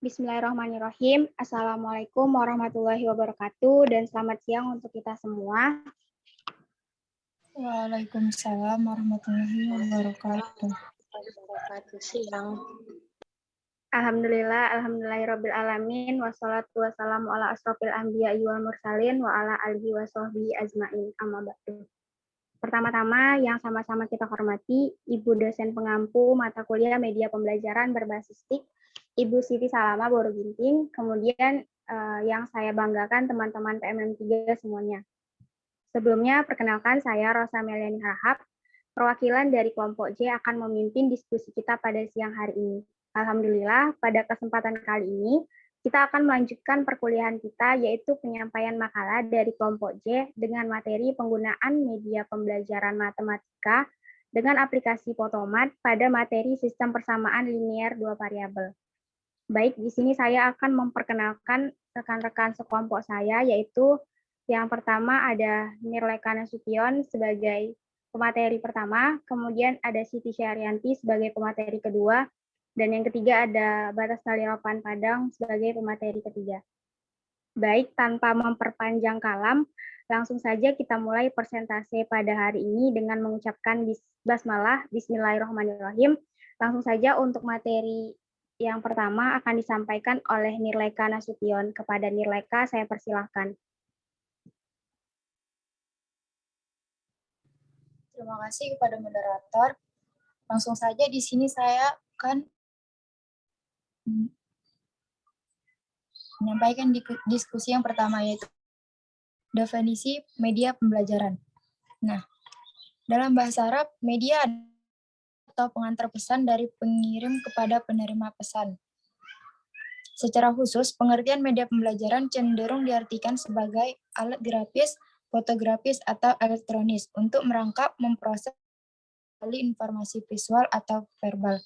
Bismillahirrahmanirrahim. Assalamualaikum warahmatullahi wabarakatuh dan selamat siang untuk kita semua. Waalaikumsalam warahmatullahi wabarakatuh. Siang. Alhamdulillahirabbil alamin wassalatu wassalamu ala asrofil anbiya'i wal mursalin wa ala alihi wa sahbihi ajmain. Amma ba'du. Pertama-tama yang sama-sama kita hormati Ibu dosen pengampu mata kuliah media pembelajaran berbasis TIK, Ibu Siti Salama Boruginting, kemudian yang saya banggakan teman-teman PMM 3 semuanya. Sebelumnya, perkenalkan saya Rosa Meliani Harahap, perwakilan dari kelompok J akan memimpin diskusi kita pada siang hari ini. Alhamdulillah, pada kesempatan kali ini, kita akan melanjutkan perkuliahan kita, yaitu penyampaian makalah dari kelompok J dengan materi penggunaan media pembelajaran matematika dengan aplikasi Photomat pada materi sistem persamaan linier dua variabel. Baik, di sini saya akan memperkenalkan rekan-rekan sekelompok saya, yaitu yang pertama ada Nirleka Nasution sebagai pemateri pertama, kemudian ada Siti Syarianti sebagai pemateri kedua, dan yang ketiga ada Batas Naliropan Padang sebagai pemateri ketiga. Baik, tanpa memperpanjang kalam, langsung saja kita mulai persentase pada hari ini dengan mengucapkan basmalah, bismillahirrahmanirrahim. Langsung saja untuk materi yang pertama akan disampaikan oleh Nirleka Nasution. Kepada Nirleka, saya persilahkan. Terima kasih kepada moderator. Langsung saja di sini saya akan menyampaikan diskusi yang pertama, yaitu definisi media pembelajaran. Nah, dalam bahasa Arab, media atau pengantar pesan dari pengirim kepada penerima pesan. Secara khusus, pengertian media pembelajaran cenderung diartikan sebagai alat grafis, fotografis, atau elektronis untuk merangkap, memproses informasi visual atau verbal.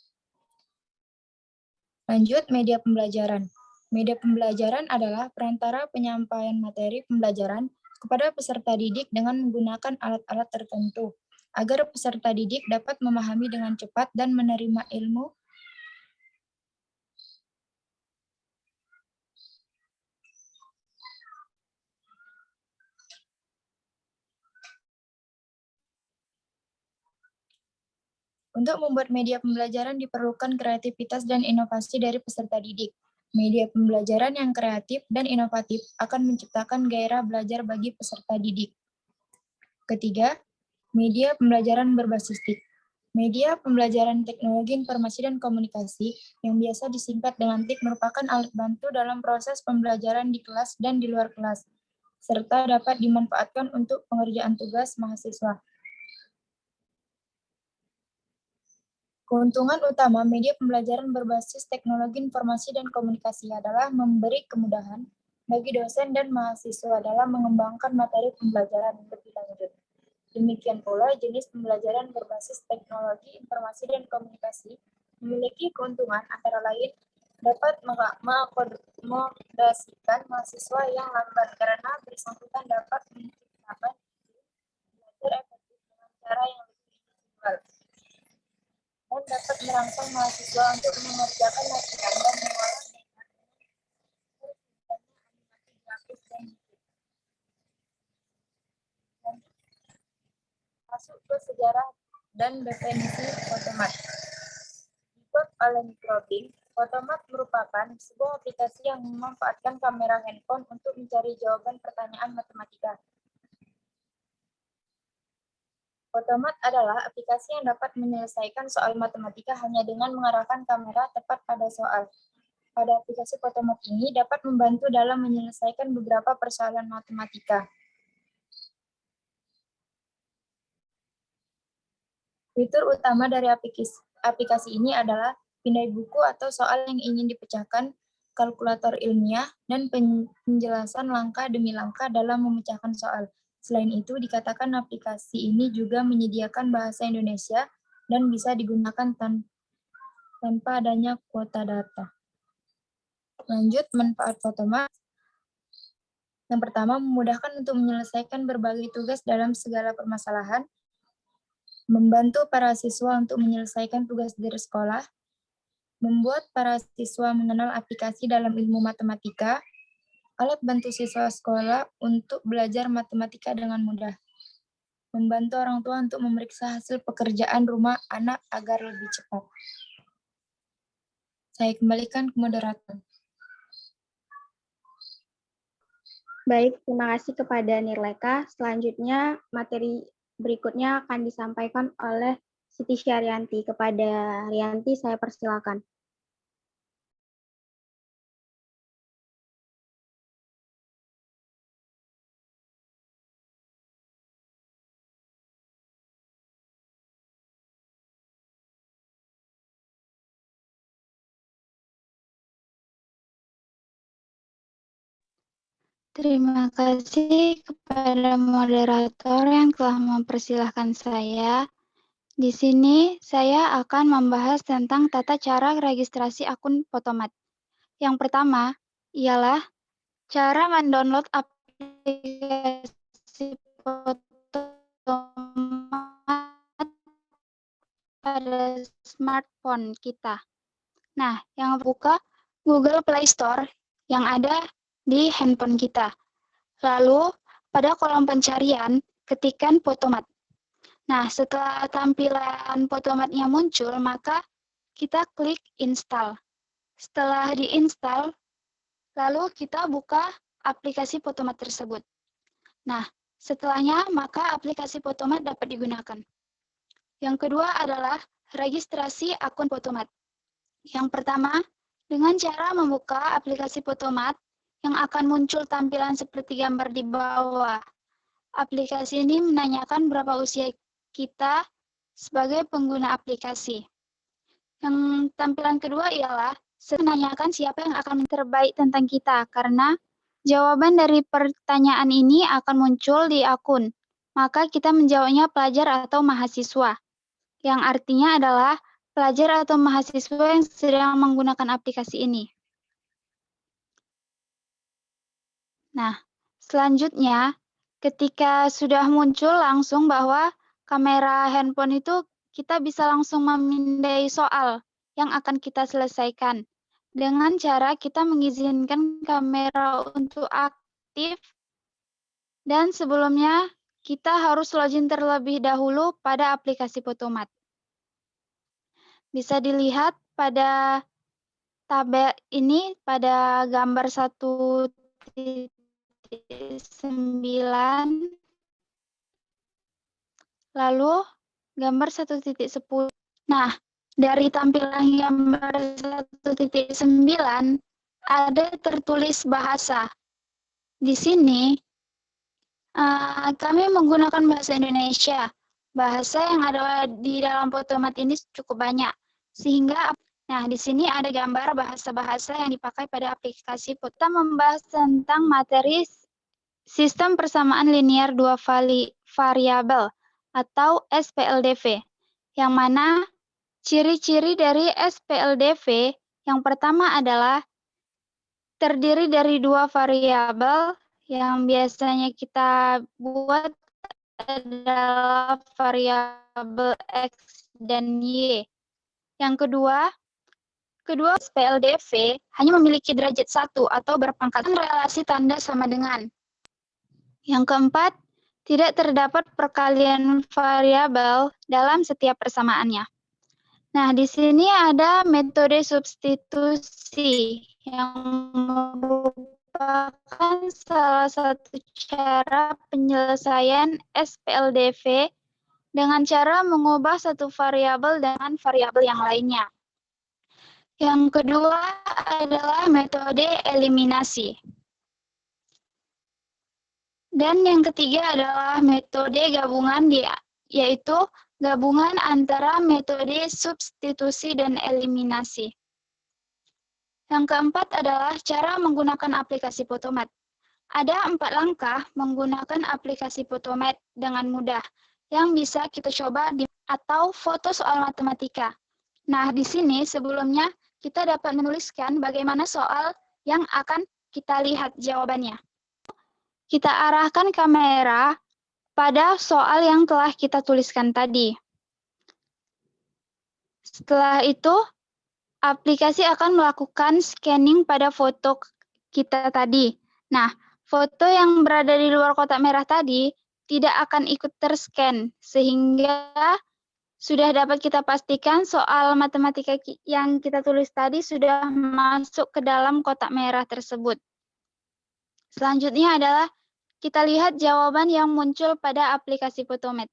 Lanjut, media pembelajaran. Media pembelajaran adalah perantara penyampaian materi pembelajaran kepada peserta didik dengan menggunakan alat-alat tertentu, agar peserta didik dapat memahami dengan cepat dan menerima ilmu Untuk membuat media pembelajaran diperlukan kreativitas dan inovasi dari peserta didik. Media pembelajaran yang kreatif dan inovatif akan menciptakan gairah belajar bagi peserta didik. Ketiga, media pembelajaran berbasis TIK. Media pembelajaran teknologi informasi dan komunikasi yang biasa disingkat dengan TIK merupakan alat bantu dalam proses pembelajaran di kelas dan di luar kelas, serta dapat dimanfaatkan untuk pengerjaan tugas mahasiswa. Keuntungan utama media pembelajaran berbasis teknologi informasi dan komunikasi adalah memberi kemudahan bagi dosen dan mahasiswa dalam mengembangkan materi pembelajaran lebih lanjut. Demikian pula, jenis pembelajaran berbasis teknologi informasi dan komunikasi memiliki keuntungan antara lain dapat mengakomodasikan mahasiswa yang lambat karena bersangkutan dapat menciptakan belajar efektif dengan cara yang lebih individual, dan dapat merangsang mahasiswa untuk mengerjakan latihan dan mengolah animasi grafis dan masuk ke sejarah dan definisi Photomat. Dibuat oleh Microbing, Photomat merupakan sebuah aplikasi yang memanfaatkan kamera handphone untuk mencari jawaban pertanyaan matematika. Photomat adalah aplikasi yang dapat menyelesaikan soal matematika hanya dengan mengarahkan kamera tepat pada soal. Pada aplikasi Photomat ini dapat membantu dalam menyelesaikan beberapa persoalan matematika. Fitur utama dari aplikasi ini adalah pindai buku atau soal yang ingin dipecahkan, kalkulator ilmiah, dan penjelasan langkah demi langkah dalam memecahkan soal. Selain itu, dikatakan aplikasi ini juga menyediakan bahasa Indonesia dan bisa digunakan tanpa adanya kuota data. Lanjut, manfaat Photomat. Yang pertama, memudahkan untuk menyelesaikan berbagai tugas dalam segala permasalahan, membantu para siswa untuk menyelesaikan tugas dari sekolah, membuat para siswa mengenal aplikasi dalam ilmu matematika, alat bantu siswa sekolah untuk belajar matematika dengan mudah, membantu orang tua untuk memeriksa hasil pekerjaan rumah anak agar lebih cepat. Saya kembalikan ke moderator. Baik, terima kasih kepada Nirleka. Selanjutnya, materi berikutnya akan disampaikan oleh Siti Syarianti. Kepada Rianti, saya persilakan. Terima kasih kepada moderator yang telah mempersilahkan saya. Di sini saya akan membahas tentang tata cara registrasi akun Photomat. Yang pertama ialah cara mendownload aplikasi Photomat pada smartphone kita. Nah, yang buka Google Play Store yang ada di handphone kita. Lalu, pada kolom pencarian, ketikkan Photomat. Nah, setelah tampilan Photomatnya muncul, maka kita klik install. Setelah diinstal, lalu kita buka aplikasi Photomat tersebut. Nah, setelahnya, maka aplikasi Photomat dapat digunakan. Yang kedua adalah registrasi akun Photomat. Yang pertama, dengan cara membuka aplikasi Photomat, yang akan muncul tampilan seperti gambar di bawah. Aplikasi ini menanyakan berapa usia kita sebagai pengguna aplikasi. Yang tampilan kedua ialah menanyakan siapa yang akan terbaik tentang kita, karena jawaban dari pertanyaan ini akan muncul di akun. Maka kita menjawabnya pelajar atau mahasiswa, yang artinya adalah pelajar atau mahasiswa yang sedang menggunakan aplikasi ini. Nah, selanjutnya, ketika sudah muncul langsung bahwa kamera handphone itu kita bisa langsung memindai soal yang akan kita selesaikan. Dengan cara kita mengizinkan kamera untuk aktif dan sebelumnya kita harus login terlebih dahulu pada aplikasi Photomat. Bisa dilihat pada tabel ini pada gambar 1.9, lalu gambar 1.10. Nah, dari tampilan gambar 1.9 ada tertulis bahasa. Di sini kami menggunakan bahasa Indonesia. Bahasa yang ada di dalam Photomat ini cukup banyak, sehingga di sini ada gambar bahasa-bahasa yang dipakai pada aplikasi. Kita membahas tentang materi sistem persamaan linear dua variabel atau SPLDV, yang mana ciri-ciri dari SPLDV yang pertama adalah terdiri dari dua variabel yang biasanya kita buat adalah variabel X dan Y. Yang kedua SPLDV hanya memiliki derajat 1 atau berpangkat relasi tanda sama dengan. Yang keempat, tidak terdapat perkalian variabel dalam setiap persamaannya. Nah, di sini ada metode substitusi yang merupakan salah satu cara penyelesaian SPLDV dengan cara mengubah satu variabel dengan variabel yang lainnya. Yang kedua adalah metode eliminasi. Dan yang ketiga adalah metode gabungan, yaitu gabungan antara metode substitusi dan eliminasi. Yang keempat adalah cara menggunakan aplikasi Photomat. Ada 4 langkah menggunakan aplikasi Photomat dengan mudah yang bisa kita coba atau foto soal matematika. Nah, di sini sebelumnya kita dapat menuliskan bagaimana soal yang akan kita lihat jawabannya. Kita arahkan kamera pada soal yang telah kita tuliskan tadi. Setelah itu, aplikasi akan melakukan scanning pada foto kita tadi. Nah, foto yang berada di luar kotak merah tadi tidak akan ikut terscan, sehingga sudah dapat kita pastikan soal matematika yang kita tulis tadi sudah masuk ke dalam kotak merah tersebut. Selanjutnya adalah kita lihat jawaban yang muncul pada aplikasi Photomath.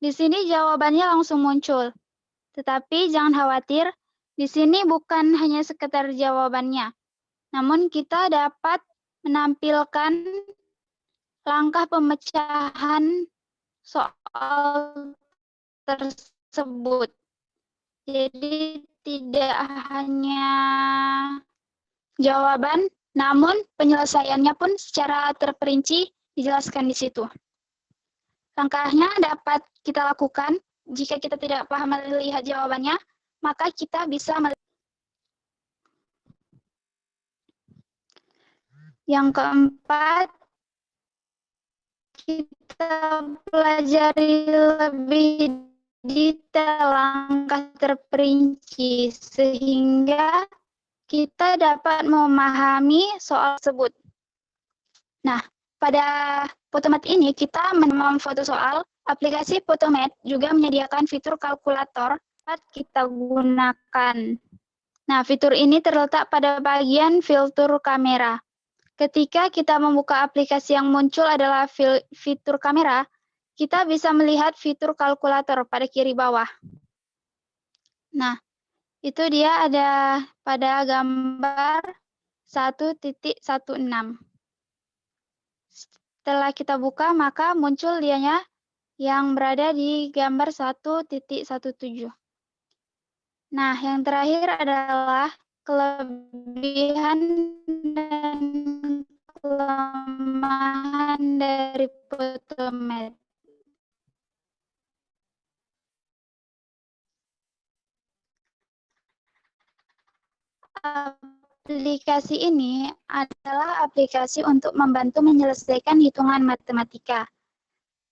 Di sini jawabannya langsung muncul. Tetapi jangan khawatir, di sini bukan hanya sekedar jawabannya, namun kita dapat menampilkan langkah pemecahan soal tersebut. Jadi tidak hanya jawaban, namun penyelesaiannya pun secara terperinci dijelaskan di situ. Langkahnya dapat kita lakukan jika kita tidak paham melihat jawabannya, maka kita bisa yang keempat, kita pelajari lebih detail langkah terperinci sehingga kita dapat memahami soal tersebut. Nah, pada Photomath ini kita memfoto soal. Aplikasi Photomath juga menyediakan fitur kalkulator dapat kita gunakan. Nah, fitur ini terletak pada bagian filter kamera. Ketika kita membuka aplikasi yang muncul adalah fitur kamera, kita bisa melihat fitur kalkulator pada kiri bawah. Nah, itu dia ada pada gambar 1.16. Setelah kita buka, maka muncul dianya yang berada di gambar 1.17. Nah, yang terakhir adalah kelebihan dan kelemahan dari Photomath. Aplikasi ini adalah aplikasi untuk membantu menyelesaikan hitungan matematika.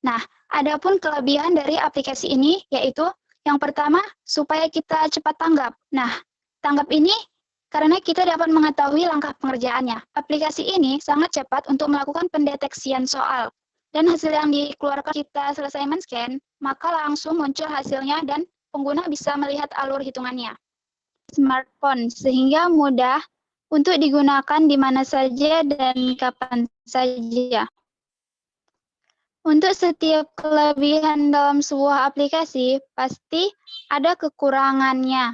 Nah, adapun kelebihan dari aplikasi ini yaitu yang pertama, supaya kita cepat tanggap. Nah, tanggap ini karena kita dapat mengetahui langkah pengerjaannya. Aplikasi ini sangat cepat untuk melakukan pendeteksian soal. Dan hasil yang dikeluarkan kita selesai men-scan, maka langsung muncul hasilnya dan pengguna bisa melihat alur hitungannya. Smartphone, sehingga mudah untuk digunakan di mana saja dan kapan saja. Untuk setiap kelebihan dalam sebuah aplikasi, pasti ada kekurangannya,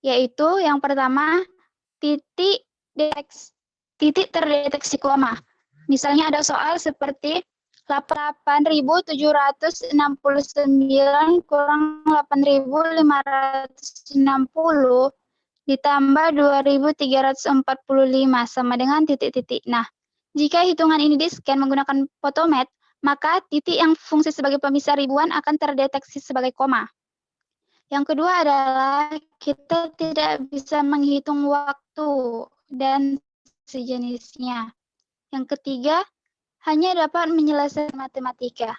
yaitu yang pertama, titik terdeteksi koma. Misalnya ada soal seperti 8.769 kurang 8.560 ditambah 2.345 sama dengan titik-titik. Nah, jika hitungan ini di-scan menggunakan Photomath, maka titik yang fungsi sebagai pemisah ribuan akan terdeteksi sebagai koma. Yang kedua adalah kita tidak bisa menghitung waktu dan sejenisnya. Yang ketiga, hanya dapat menyelesaikan matematika.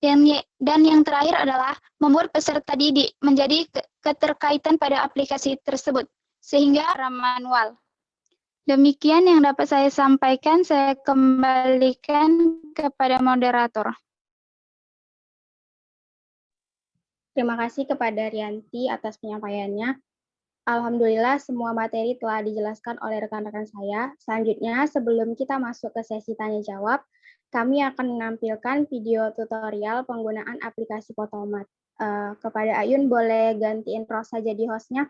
Dan yang terakhir adalah membuat peserta didik menjadi keterkaitan pada aplikasi tersebut, sehingga manual. Demikian yang dapat saya sampaikan, saya kembalikan kepada moderator. Terima kasih kepada Rianti atas penyampaiannya. Alhamdulillah semua materi telah dijelaskan oleh rekan-rekan saya. Selanjutnya, sebelum kita masuk ke sesi tanya-jawab, kami akan menampilkan video tutorial penggunaan aplikasi Photomath. Kepada Ayun, boleh gantiin Rosa jadi host-nya?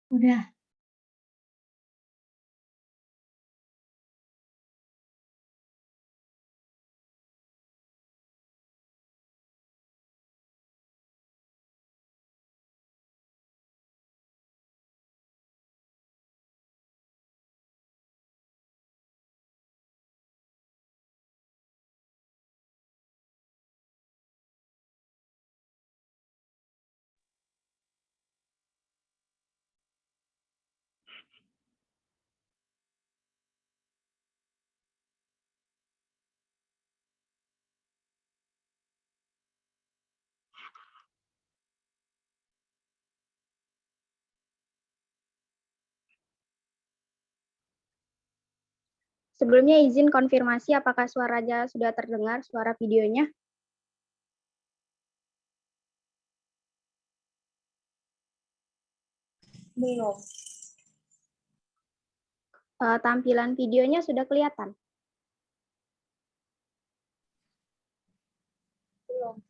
Udah. Sebelumnya izin konfirmasi apakah suaranya sudah terdengar, suara videonya. Belum. Tampilan videonya sudah kelihatan. Belum.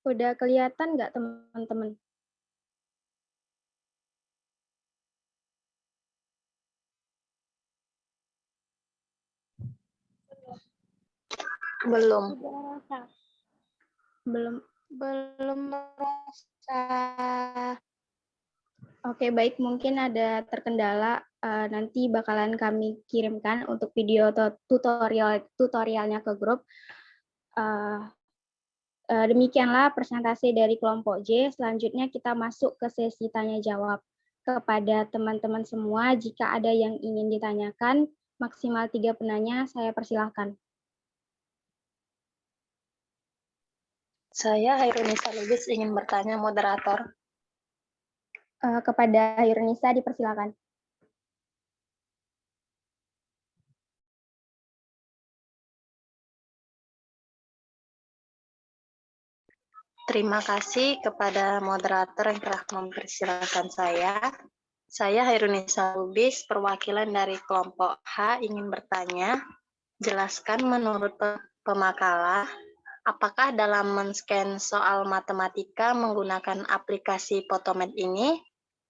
Udah kelihatan nggak teman-teman? Belum. Belum. Belum merasa. Oke, baik. Mungkin ada terkendala. Nanti bakalan kami kirimkan untuk video tutorialnya ke grup. Demikianlah presentasi dari kelompok J. Selanjutnya kita masuk ke sesi tanya jawab. Kepada teman-teman semua, jika ada yang ingin ditanyakan, maksimal 3 penanya, saya persilahkan. Saya Hairunisa Lubis ingin bertanya moderator. Kepada Hairunisa dipersilakan. Terima kasih kepada moderator yang telah mempersilahkan saya. Saya Hairunisa Lubis, perwakilan dari kelompok H ingin bertanya, jelaskan menurut pemakalah, apakah dalam men-scan soal matematika menggunakan aplikasi Photomath ini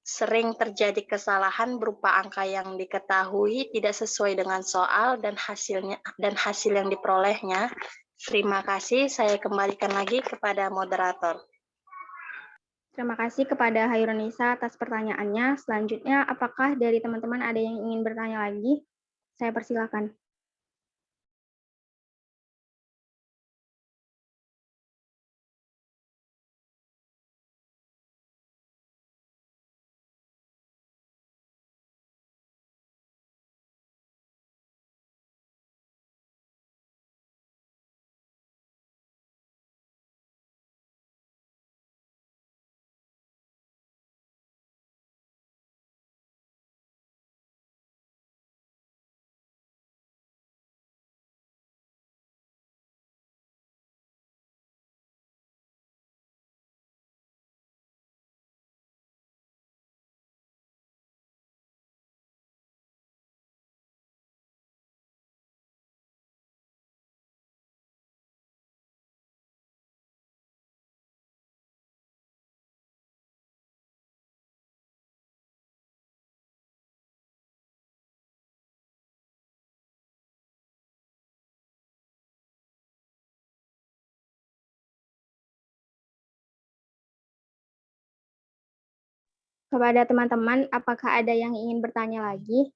sering terjadi kesalahan berupa angka yang diketahui tidak sesuai dengan soal dan hasil yang diperolehnya. Terima kasih, saya kembalikan lagi kepada moderator. Terima kasih kepada Hairunisa atas pertanyaannya. Selanjutnya, apakah dari teman-teman ada yang ingin bertanya lagi? Saya persilakan. Kepada teman-teman, apakah ada yang ingin bertanya lagi?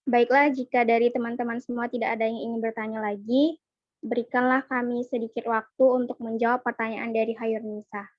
Baiklah, jika dari teman-teman semua tidak ada yang ingin bertanya lagi, berikanlah kami sedikit waktu untuk menjawab pertanyaan dari Hairunisa.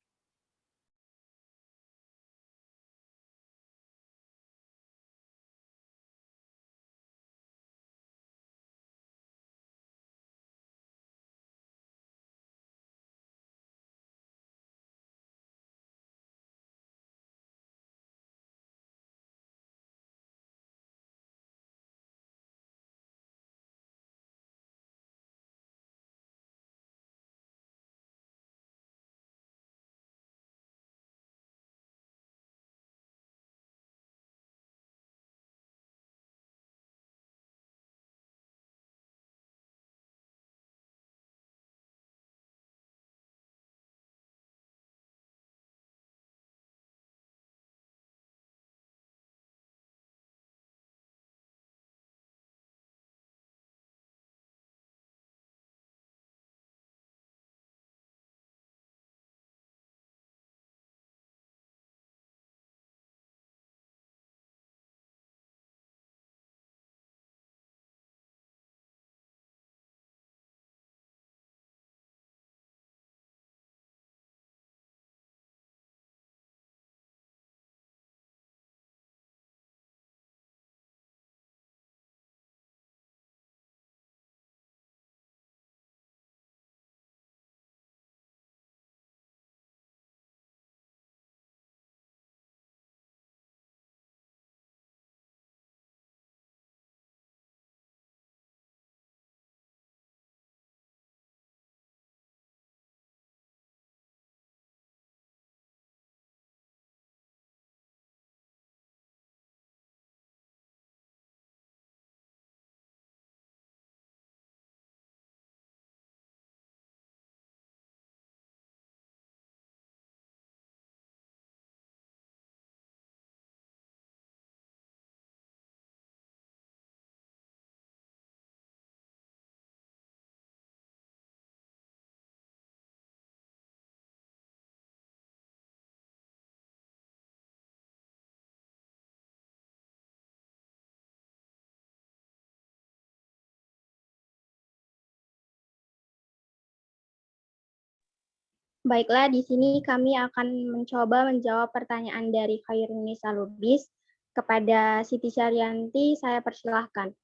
Baiklah, di sini kami akan mencoba menjawab pertanyaan dari Khairunisa Lubis. Kepada Siti Syarianti, saya persilahkan.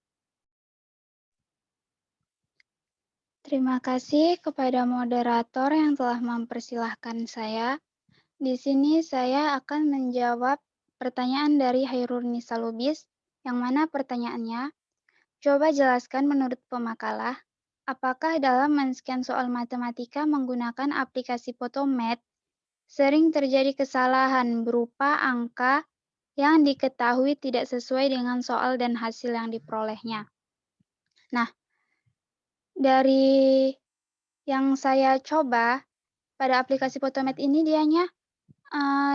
Terima kasih kepada moderator yang telah mempersilahkan saya. Di sini saya akan menjawab pertanyaan dari Khairunisa Lubis, yang mana pertanyaannya, coba jelaskan menurut pemakalah, apakah dalam men-scan soal matematika menggunakan aplikasi Photomath sering terjadi kesalahan berupa angka yang diketahui tidak sesuai dengan soal dan hasil yang diperolehnya. Nah, dari yang saya coba pada aplikasi Photomath ini dianya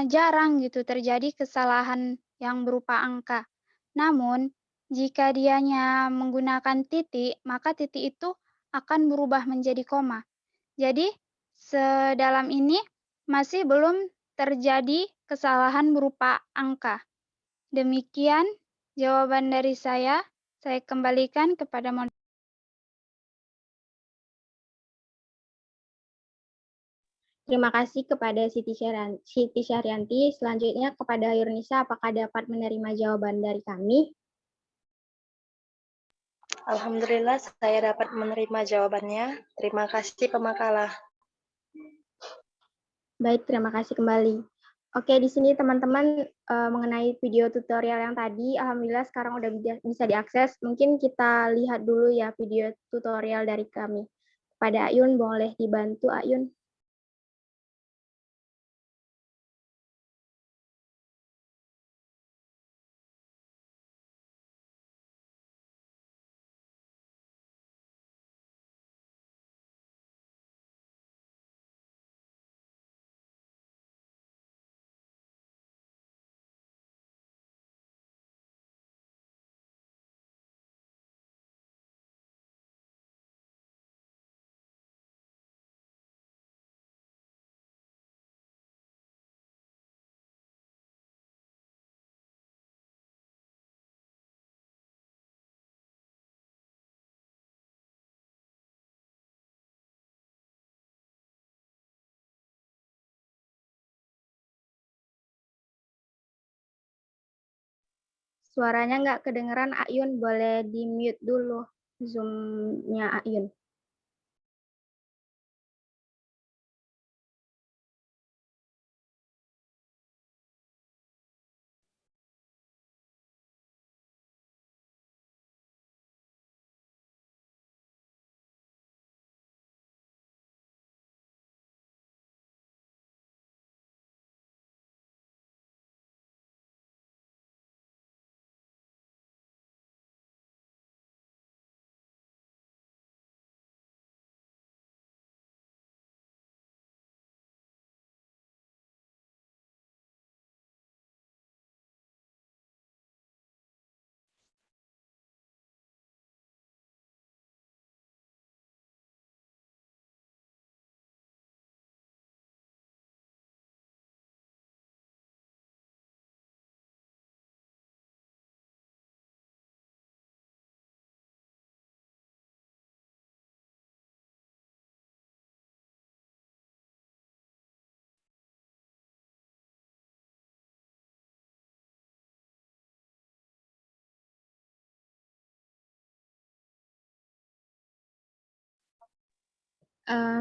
jarang gitu terjadi kesalahan yang berupa angka. Namun, jika dianya menggunakan titik, maka titik itu akan berubah menjadi koma. Jadi, sedalam ini masih belum terjadi kesalahan berupa angka. Demikian jawaban dari saya. Saya kembalikan kepada moderator. Terima kasih kepada Siti Syarianti. Selanjutnya kepada Yurnisa, apakah dapat menerima jawaban dari kami? Alhamdulillah saya dapat menerima jawabannya. Terima kasih pemakalah. Baik, terima kasih kembali. Oke, di sini teman-teman mengenai video tutorial yang tadi, alhamdulillah sekarang udah bisa diakses. Mungkin kita lihat dulu ya video tutorial dari kami. Pada Ayun, boleh dibantu Ayun? Suaranya nggak kedengeran Ayun, boleh di-mute dulu Zoom-nya Ayun.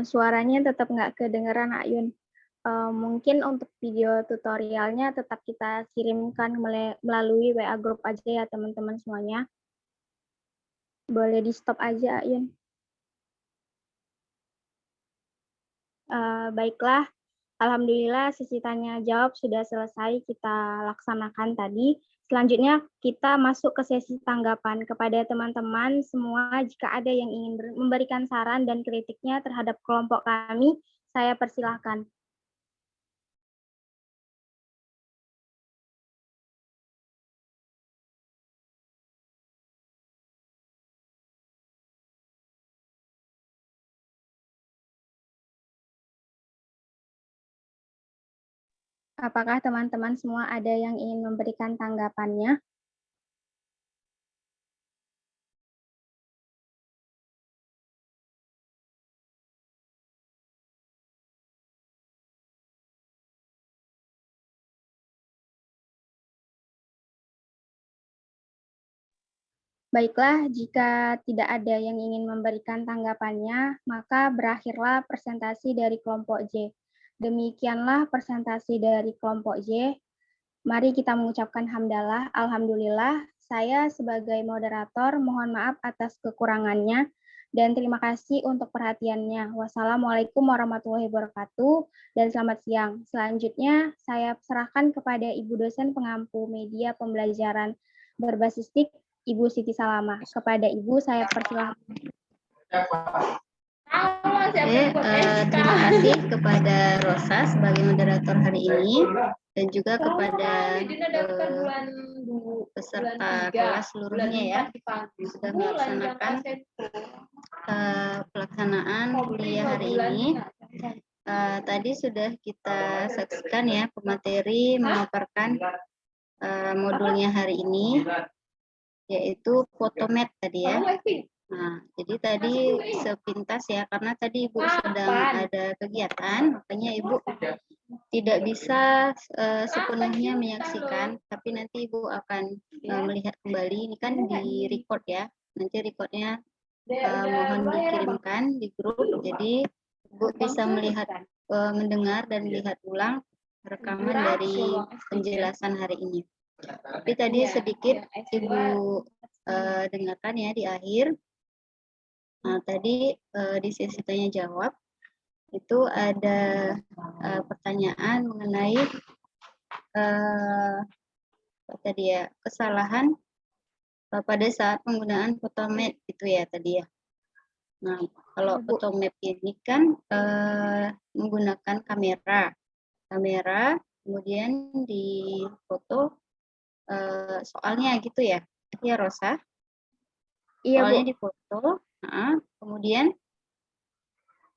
Suaranya tetap nggak kedengeran Ayun. Mungkin untuk video tutorialnya tetap kita kirimkan melalui WA Group aja ya teman-teman semuanya. Boleh di stop aja Ayun. Baiklah, alhamdulillah sesi tanya jawab sudah selesai kita laksanakan tadi. Selanjutnya kita masuk ke sesi tanggapan. Kepada teman-teman semua, jika ada yang ingin memberikan saran dan kritiknya terhadap kelompok kami, saya persilahkan. Apakah teman-teman semua ada yang ingin memberikan tanggapannya? Baiklah, jika tidak ada yang ingin memberikan tanggapannya, maka berakhirlah presentasi dari kelompok J. Demikianlah presentasi dari kelompok J. Mari kita mengucapkan hamdalah. Alhamdulillah, saya sebagai moderator mohon maaf atas kekurangannya dan terima kasih untuk perhatiannya. Wassalamualaikum warahmatullahi wabarakatuh dan selamat siang. Selanjutnya, saya serahkan kepada Ibu dosen pengampu media pembelajaran berbasis TIK, Ibu Siti Salama. Kepada Ibu saya persilahkan. Terima kasih kepada Rosa sebagai moderator hari ini dan juga kepada peserta kelas seluruhnya ya yang sudah melaksanakan pelaksanaan kuliah hari ini. Tadi sudah kita saksikan ya pemateri memaparkan modulnya hari ini, yaitu Photomat tadi ya. Nah, jadi tadi sepintas ya, karena tadi Ibu sedang ada kegiatan, makanya Ibu tidak bisa sepenuhnya menyaksikan, tapi nanti Ibu akan melihat kembali. Ini kan di record ya, nanti recordnya mohon dikirimkan di grup, jadi Ibu bisa melihat, mendengar dan melihat ulang rekaman dari penjelasan hari ini. Tapi tadi sedikit Ibu dengarkan ya di akhir. Nah, tadi di sesi tanya jawab itu ada pertanyaan mengenai apa tadi ya, kesalahan pada saat penggunaan Photomat itu ya tadi ya. Nah, kalau Photomat ini kan menggunakan kamera, kemudian di foto soalnya gitu ya, ya Rosa? Iya, soalnya Bu. di foto, kemudian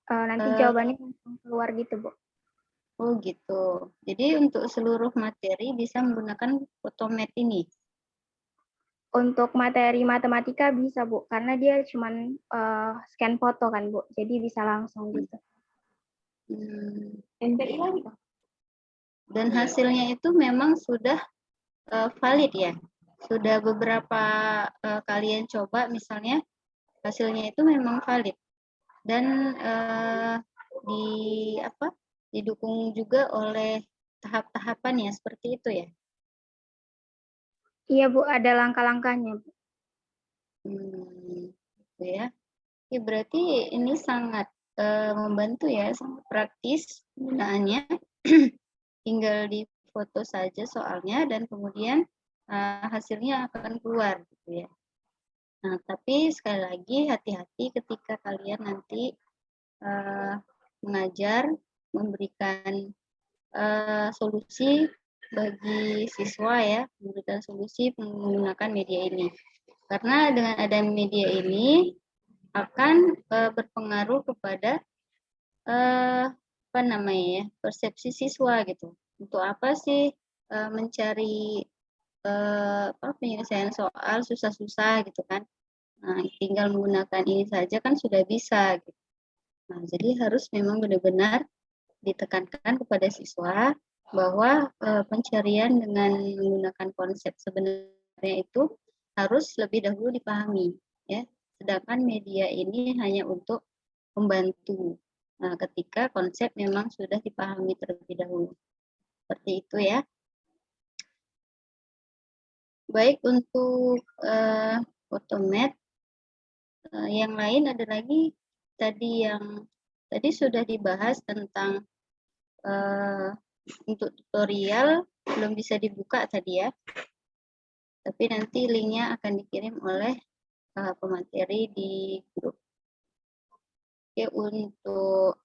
nanti jawabannya langsung keluar gitu, Bu. Oh gitu. Jadi untuk seluruh materi bisa menggunakan Photomat ini. Untuk materi matematika bisa, Bu, karena dia cuman scan foto kan, Bu. Jadi bisa langsung gitu. NPI lagi. Dan hasilnya itu memang sudah valid ya. Sudah beberapa kalian coba misalnya hasilnya itu memang valid. Dan didukung juga oleh tahap-tahapan ya seperti itu ya. Iya, Bu, ada langkah-langkahnya, Bu. Gitu ya. Ya berarti ini sangat membantu ya, sangat praktis penggunaannya. Tinggal di foto saja soalnya dan kemudian hasilnya akan keluar gitu ya. Nah, tapi sekali lagi hati-hati ketika kalian nanti mengajar, memberikan solusi bagi siswa ya, memberikan solusi menggunakan media ini. Karena dengan ada media ini akan berpengaruh kepada persepsi siswa gitu. Untuk apa sih mencari penyelesaian soal susah-susah gitu kan? Nah, tinggal menggunakan ini saja kan sudah bisa. Gitu. Nah, jadi harus memang benar-benar ditekankan kepada siswa bahwa pencarian dengan menggunakan konsep sebenarnya itu harus lebih dahulu dipahami, ya. Sedangkan media ini hanya untuk membantu. Nah, ketika konsep memang sudah dipahami terlebih dahulu, seperti itu ya. Baik untuk Photomat, yang lain ada lagi tadi sudah dibahas tentang untuk tutorial belum bisa dibuka tadi ya. Tapi nanti linknya akan dikirim oleh pemateri di grup. Oke, untuk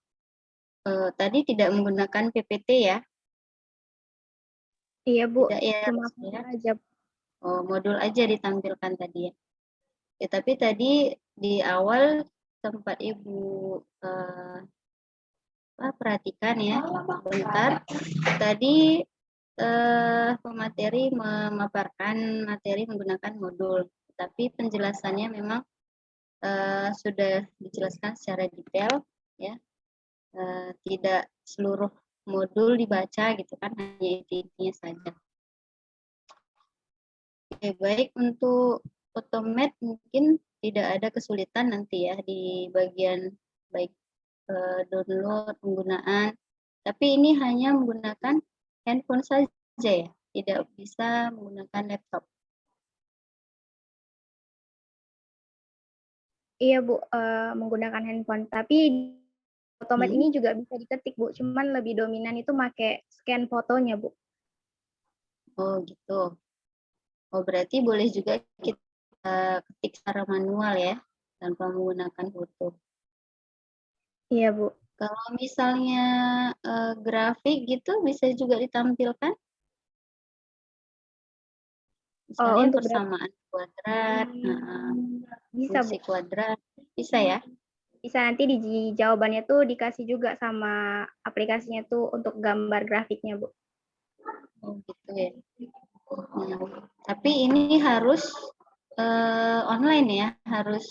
tadi tidak menggunakan PPT ya? Iya, Bu. Tidak ya, Cuma ya. aja. Oh, modul aja ditampilkan tadi ya. Ya, tapi tadi di awal sempat Ibu perhatikan ya, bentar. Tadi pemateri memaparkan materi menggunakan modul, tapi penjelasannya memang sudah dijelaskan secara detail, ya. Tidak seluruh modul dibaca gitu kan, hanya intinya saja. Oke, baik untuk Photomat mungkin tidak ada kesulitan nanti ya di bagian baik download, penggunaan. Tapi ini hanya menggunakan handphone saja ya, tidak bisa menggunakan laptop. Iya Bu, menggunakan handphone. Tapi Photomat ini juga bisa diketik Bu, cuman lebih dominan itu pakai scan fotonya Bu. Oh gitu. Oh berarti boleh juga kita ketik secara manual ya, tanpa menggunakan foto. Iya Bu. Kalau misalnya grafik gitu bisa juga ditampilkan. Misalnya untuk persamaan kuadrat, bisa Bu. fungsi kuadrat, bisa ya? Bisa nanti di jawabannya tuh dikasih juga sama aplikasinya tuh untuk gambar grafiknya Bu. Oh gitu ya. Tapi ini harus online ya, harus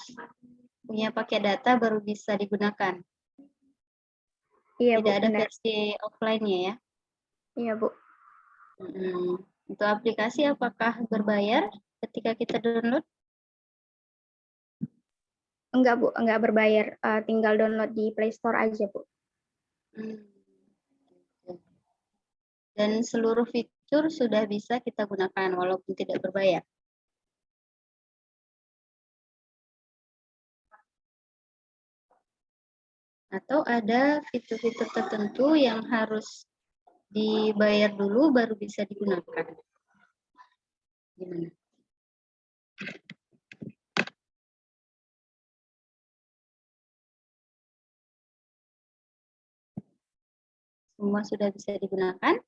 punya pakai data baru bisa digunakan. Iya Tidak Bu, ada benar. versi offline-nya ya. Iya Bu. Untuk aplikasi apakah berbayar ketika kita download? Enggak Bu, enggak berbayar. Tinggal download di Play Store aja Bu. Dan seluruh fitur sudah bisa kita gunakan walaupun tidak berbayar. Atau ada fitur-fitur tertentu yang harus dibayar dulu baru bisa digunakan. Gimana? Semua sudah bisa digunakan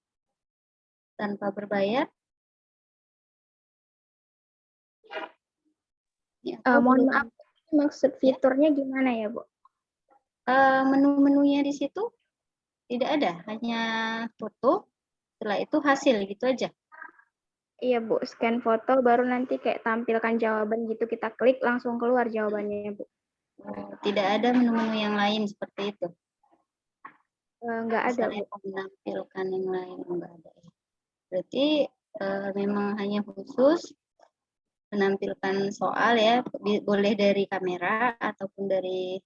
tanpa berbayar. Ya, Mohon maaf, maksud fiturnya gimana ya Bu? Menu-menunya di situ tidak ada, hanya foto. Setelah itu hasil gitu aja. Iya Bu, scan foto baru nanti kayak tampilkan jawaban gitu, kita klik langsung keluar jawabannya Bu. Tidak ada menu-menu yang lain seperti itu. Enggak ada Bu. Menampilkan yang lain enggak ada. Berarti memang hanya khusus menampilkan soal ya, boleh dari kamera ataupun dari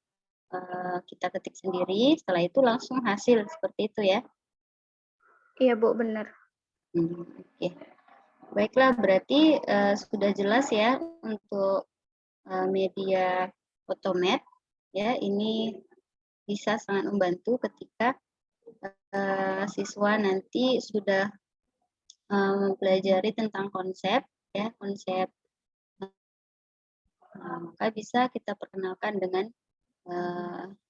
kita ketik sendiri, setelah itu langsung hasil seperti itu ya. Iya Bu, benar. Oke. Baiklah, berarti sudah jelas ya untuk media Photomat ya, ini bisa sangat membantu ketika siswa nanti sudah mempelajari tentang konsep ya, konsep maka bisa kita perkenalkan dengan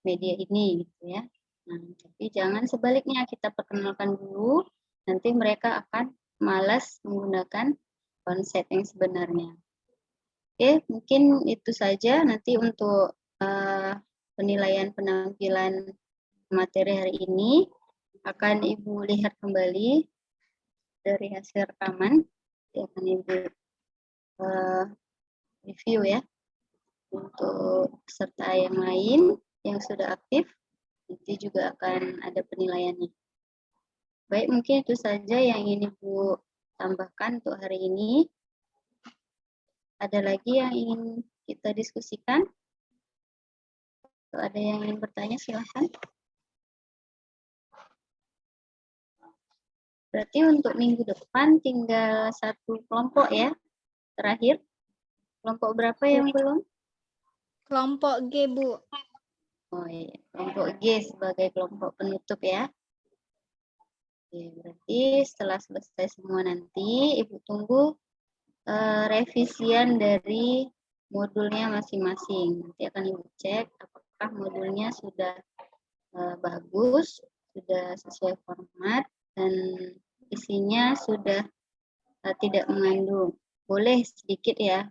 media ini gitu ya. Nah, tapi jangan sebaliknya, kita perkenalkan dulu, nanti mereka akan malas menggunakan konsep yang sebenarnya. Oke, mungkin itu saja nanti untuk penilaian penampilan materi hari ini. Akan Ibu lihat kembali dari hasil rekaman, akan Ibu review ya. Untuk peserta yang lain yang sudah aktif, nanti juga akan ada penilaiannya. Baik, mungkin itu saja yang ingin Ibu tambahkan untuk hari ini. Ada lagi yang ingin kita diskusikan? Kalau ada yang ingin bertanya, silahkan. Berarti untuk minggu depan tinggal satu kelompok ya, terakhir. Kelompok berapa yang belum? Kelompok G, Bu. Oh iya, kelompok G sebagai kelompok penutup ya. Oke, berarti setelah selesai semua nanti, Ibu tunggu revisian dari modulnya masing-masing. Nanti akan Ibu cek apakah modulnya sudah bagus, sudah sesuai format, dan isinya sudah tidak mengandung. Boleh sedikit ya,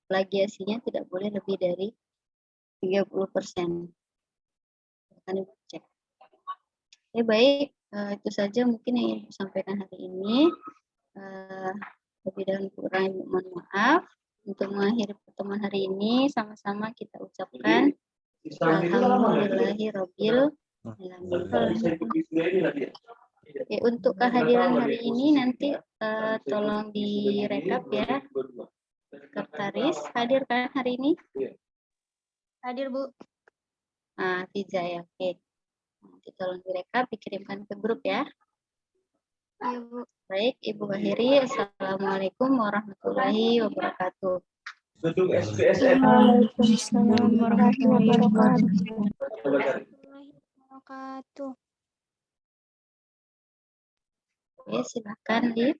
plagiasinya tidak boleh lebih dari 30%. Akan Ibu cek. Oke, baik. Itu saja mungkin yang ingin saya sampaikan hari ini. Lebih dan kurang mohon maaf. Untuk mengakhiri pertemuan hari ini, sama-sama kita ucapkan Alhamdulillahirabbil alamin. Oke, untuk kehadiran hari ini nanti tolong direkap ya. Taris hadir kan hari ini? Hadir, Bu. Tiza ya, oke. Nanti tolong direkap, dikirimkan ke grup ya. Iya, Bu. Baik, Ibu Wahiri, Assalamualaikum warahmatullahi wabarakatuh. Waalaikumsalam warahmatullahi wabarakatuh. Oke, silakan, Liv.